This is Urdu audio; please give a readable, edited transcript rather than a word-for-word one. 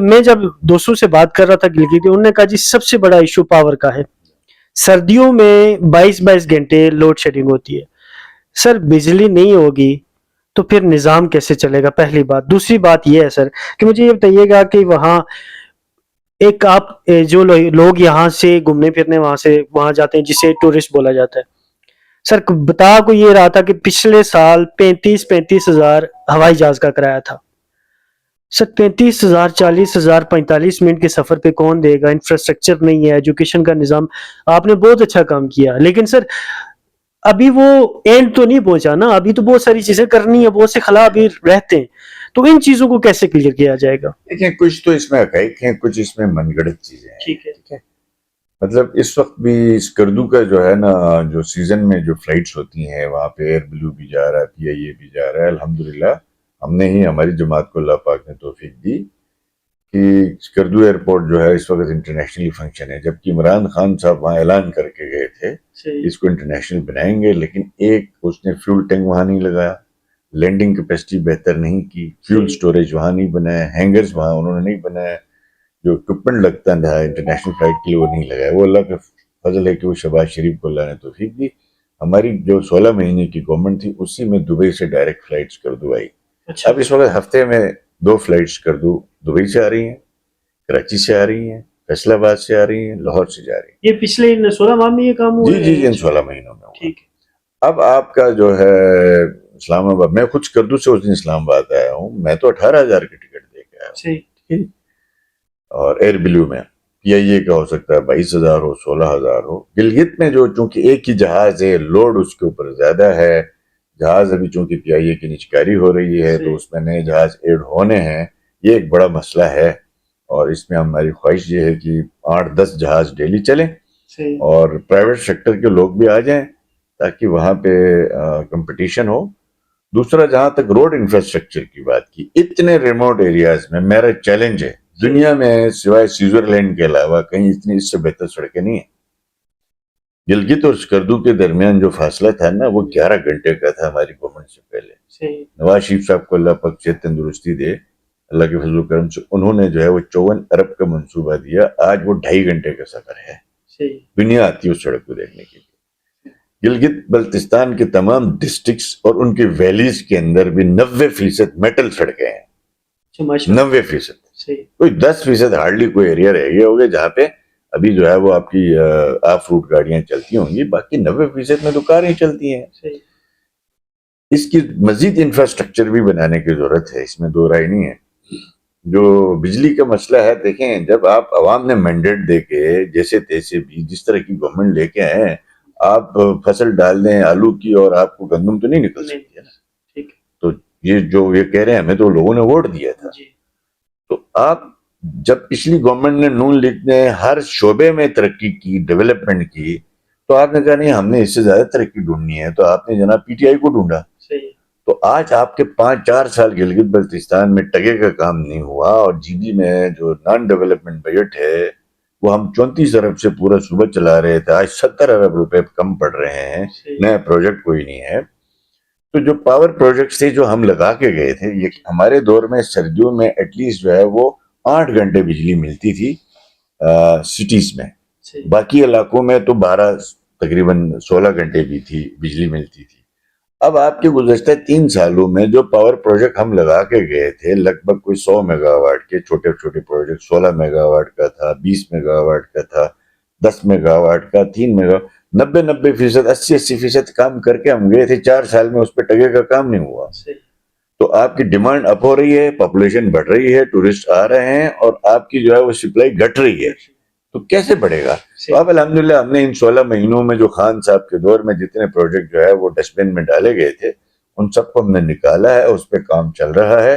میں جب دوستوں سے بات کر رہا تھا گلگت کی، انہوں نے کہا جی سب سے بڑا ایشو پاور کا ہے، سردیوں میں 22 گھنٹے لوڈ شیڈنگ ہوتی ہے. سر بجلی نہیں ہوگی تو پھر نظام کیسے چلے گا؟ پہلی بات. دوسری بات یہ ہے سر کہ مجھے یہ بتائیے گا کہ وہاں ایک آپ جو لوگ یہاں سے گھومنے پھرنے وہاں سے وہاں جاتے ہیں جسے ٹورسٹ بولا جاتا ہے، سر بتا کو یہ رہا تھا کہ پچھلے سال 35,000 ہوائی جہاز کا کرایہ تھا. سر 35,000 40,000 45 منٹ کے سفر پہ کون دے گا؟ انفراسٹرکچر نہیں ہے، ایجوکیشن کا نظام. آپ نے بہت اچھا کام کیا، لیکن سر ابھی وہ اینڈ تو نہیں پہنچا نا، ابھی تو بہت ساری چیزیں کرنی ہے، بہت سے خلا ابھی رہتے ہیں. تو ان چیزوں کو کیسے کلیئر کیا جائے گا؟ دیکھیں کچھ تو اس میں حقائق ہیں، کچھ اس میں من گڑت چیزیں ہیں. ٹھیک ہے. مطلب اس وقت بھی اسکردو کا جو ہے نا، جو سیزن میں جو فلائٹس ہوتی ہیں وہاں پہ ایئر بلو بھی جا رہا ہے، پی آئی اے بھی جا رہا ہے. الحمدللہ ہم نے ہی، ہماری جماعت کو اللہ پاک نے توفیق دی کہ اسکردو ایئرپورٹ جو ہے اس وقت انٹرنیشنلی فنکشن ہے. جبکہ عمران خان صاحب وہاں اعلان کر کے گئے تھے اس کو انٹرنیشنل بنائیں گے، لیکن ایک اس نے فیول ٹینک وہاں نہیں لگایا، لینڈنگ کیپیسٹی بہتر نہیں کی، فیول سٹوریج وہاں نہیں بنایا، ہینگرز وہاں انہوں نے نہیں بنایا، جو اکوپمنٹ لگتا ہے انٹرنیشنل فلائٹ کے لیے وہ نہیں لگایا. وہ اللہ کا فضل ہے کہ وہ شہباز شریف کو اللہ نے توفیق دی. ہماری جو 16 مہینے کی گورنمنٹ تھی اسی میں دبئی سے ڈائریکٹ فلائٹس اسکردو آئی. اب اس وقت ہفتے میں 2 فلائٹس اسکردو دبئی سے آ رہی ہیں، کراچی سے آ رہی ہیں، فیصل آباد سے آ رہی ہیں، لاہور سے جا رہی ہیں. یہ پچھلے 16 ماہ میں یہ کام ہوا ہے؟ جی ان 16 مہینوں میں ہوا. ٹھیک ہے. اب آپ کا جو ہے اسلام آباد، میں خود اسکردو سے اس دن اسلام آباد آیا ہوں، میں تو 18,000 کی ٹکٹ دے کے آیا ہوں. اور ایئر بلو میں پی آئی اے کا ہو سکتا ہے 22,000 ہو، 16,000 ہو. گلگت میں جو چونکہ ایک ہی جہاز ہے، لوڈ اس کے اوپر زیادہ ہے، جہاز ابھی چونکہ پی آئی اے کی نجکاری ہو رہی ہے تو اس میں نئے جہاز ایڈ ہونے ہیں، یہ ایک بڑا مسئلہ ہے. اور اس میں ہماری خواہش یہ ہے کہ 8-10 جہاز ڈیلی چلیں اور پرائیویٹ سیکٹر کے لوگ بھی آ جائیں تاکہ وہاں پہ کمپٹیشن ہو. دوسرا جہاں تک روڈ انفراسٹرکچر کی بات کی، اتنے ریموٹ ایریاز میں میرا چیلنج ہے، دنیا میں سوائے سوئٹزرلینڈ کے علاوہ کہیں اتنی اس سے بہتر سڑکیں نہیں ہیں. گلگت اور اسکردو کے درمیان جو فاصلہ تھا نا وہ 11 گھنٹے کا تھا ہماری گورنمنٹ سے پہلے. نواز شریف صاحب کو اللہ پاک صحت تندرستی دے، اللہ کے فضل و کرم سے انہوں نے جو ہے وہ 54 ارب کا منصوبہ دیا، آج وہ 2.5 گھنٹے کا سفر ہے. دنیا آتی ہے اس سڑک کو دیکھنے کے لیے. گلگت بلتستان کے تمام ڈسٹرکٹس اور ان کے ویلیز کے اندر بھی 90% میٹل سڑکیں ہیں. 90%. کوئی 10% ہارڈلی کوئی ایریا رہ گیا ہوگا جہاں پہ ابھی جو ہے وہ آپ کی آف روٹ گاڑیاں چلتی ہوں گی، باقی 90% میں تو کاریں چلتی ہیں. اس کی مزید انفراسٹرکچر بھی بنانے کی ضرورت ہے، اس میں دو رائے نہیں ہے. جو بجلی کا مسئلہ ہے، دیکھیں جب آپ عوام نے مینڈیٹ دے کے جیسے تیسے بھی جس طرح کی گورنمنٹ لے کے آئے ہیں، آپ فصل ڈال دیں آلو کی اور آپ کو گندم تو نہیں نکل سکتی ہے نا. تو یہ جو یہ کہہ رہے ہیں ہمیں تو لوگوں نے ووٹ دیا تھا. تو آپ جب پچھلی گورنمنٹ نے نون لیگ نے ہر شعبے میں ترقی کی، ڈیولپمنٹ کی، تو آپ نے کہا نہیں ہم نے اس سے زیادہ ترقی ڈھونڈنی ہے، تو آپ نے جناب پی ٹی آئی کو ڈھونڈا. تو آج آپ کے 5-4 سال گلگت بلتستان میں ٹگے کا کام نہیں ہوا، اور جی ڈی میں جو نان ڈیولپمنٹ بجٹ ہے وہ ہم 34 ارب سے پورا صوبہ چلا رہے تھے، آج 70 ارب روپے کم پڑ رہے ہیں، نیا پروجیکٹ کوئی نہیں ہے. تو جو پاور پروجیکٹس تھے جو ہم لگا کے گئے تھے، یہ ہمارے دور میں سردیوں میں ایٹ لیسٹ جو ہے وہ 8 گھنٹے بجلی ملتی تھی سٹیز میں، باقی علاقوں میں تو 12 تقریباً 16 گھنٹے بھی تھی بجلی ملتی تھی. اب آپ کے گزشتہ 3 سالوں میں جو پاور پروجیکٹ ہم لگا کے گئے تھے لگ بھگ کوئی 100 میگا واٹ کے چھوٹے چھوٹے پروجیکٹ، 16 میگا واٹ کا تھا، 20 میگا واٹ کا تھا، 10 میگا واٹ کا، 3 میگا، 90% 80% کام کر کے ہم گئے تھے. 4 سال میں اس پہ ٹگے کا کام نہیں ہوا. تو آپ کی ڈیمانڈ اپ ہو رہی ہے، پاپولیشن بڑھ رہی ہے، ٹورسٹ آ رہے ہیں، اور آپ کی جو ہے وہ سپلائی گھٹ رہی ہے، تو کیسے بڑھے گا؟ تو اب الحمدللہ ہم نے ان 16 مہینوں میں جو خان صاحب کے دور میں جتنے پروجیکٹ جو ہے وہ ڈسٹ بن میں ڈالے گئے تھے ان سب کو ہم نے نکالا ہے، اس پہ کام چل رہا ہے.